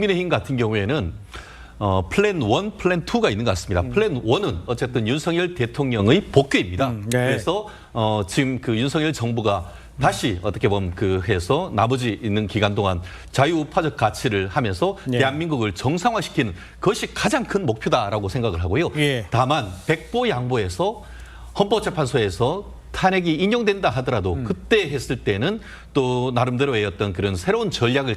국민의힘 같은 경우에는 플랜 1, 플랜 2가 있는 것 같습니다. 플랜 1은 어쨌든 윤석열 대통령의 복귀입니다. 네. 그래서 지금 그 윤석열 정부가 다시 어떻게 보면 해서 나머지 있는 기간 동안 자유우파적 가치를 하면서 예. 대한민국을 정상화시키는 것이 가장 큰 목표다라고 생각을 하고요. 예. 다만 백보양보해서 헌법재판소에서 탄핵이 인용된다 하더라도 그때 했을 때는 또 나름대로의 어떤 그런 새로운 전략을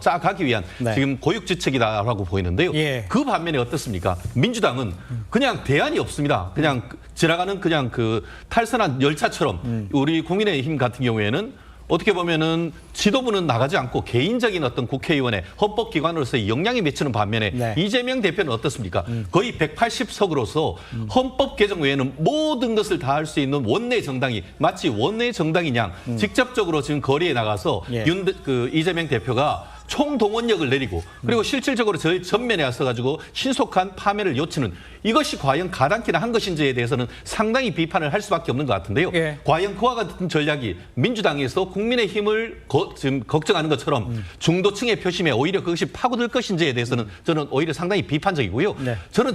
짜가기 위한 네. 지금 고육지책이다라고 보이는데요. 예. 그 반면에 어떻습니까? 민주당은 그냥 대안이 없습니다. 그냥 지나가는 그냥 그 탈선한 열차처럼 우리 국민의힘 같은 경우에는 어떻게 보면은 지도부는 나가지 않고 개인적인 어떤 국회의원의 헌법기관으로서의 영향이 미치는 반면에 네. 이재명 대표는 어떻습니까? 거의 180석으로서 헌법 개정 외에는 모든 것을 다 할 수 있는 원내 정당이 마치 원내 정당인 양 직접적으로 지금 거리에 나가서 예. 이재명 대표가 총동원력을 내리고 그리고 실질적으로 저희 전면에 와서가지고 신속한 파면을 요치는 이것이 과연 가당키나 한 것인지에 대해서는 상당히 비판을 할 수밖에 없는 것 같은데요. 예. 과연 그와 같은 전략이 민주당에서 국민의힘을 지금 걱정하는 것처럼 중도층의 표심에 오히려 그것이 파고들 것인지에 대해서는 저는 오히려 상당히 비판적이고요. 네. 저는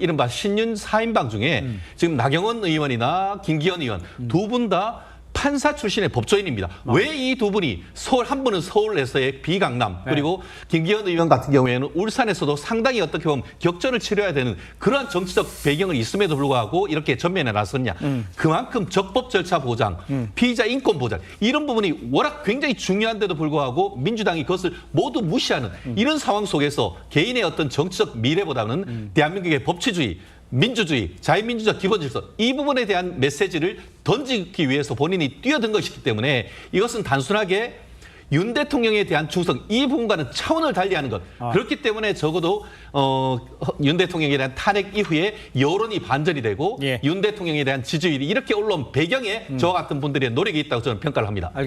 이른바 신윤 4인방 중에 지금 나경원 의원이나 김기현 의원 두 분 다 판사 출신의 법조인입니다. 왜 이 두 분이 한 분은 서울에서의 비강남 그리고 김기현 의원 같은 경우에는 울산에서도 상당히 어떻게 보면 격전을 치러야 되는 그러한 정치적 배경을 있음에도 불구하고 이렇게 전면에 나섰냐. 그만큼 적법 절차 보장, 피의자 인권 보장 이런 부분이 워낙 굉장히 중요한데도 불구하고 민주당이 그것을 모두 무시하는 이런 상황 속에서 개인의 어떤 정치적 미래보다는 대한민국의 법치주의 민주주의, 자유민주적 기본질서 이 부분에 대한 메시지를 던지기 위해서 본인이 뛰어든 것이기 때문에 이것은 단순하게 윤 대통령에 대한 충성 이 부분과는 차원을 달리하는 것. 그렇기 때문에 적어도 윤 대통령에 대한 탄핵 이후에 여론이 반전이 되고 예. 윤 대통령에 대한 지지율이 이렇게 올라온 배경에 저와 같은 분들의 노력이 있다고 저는 평가를 합니다. 알겠습니다.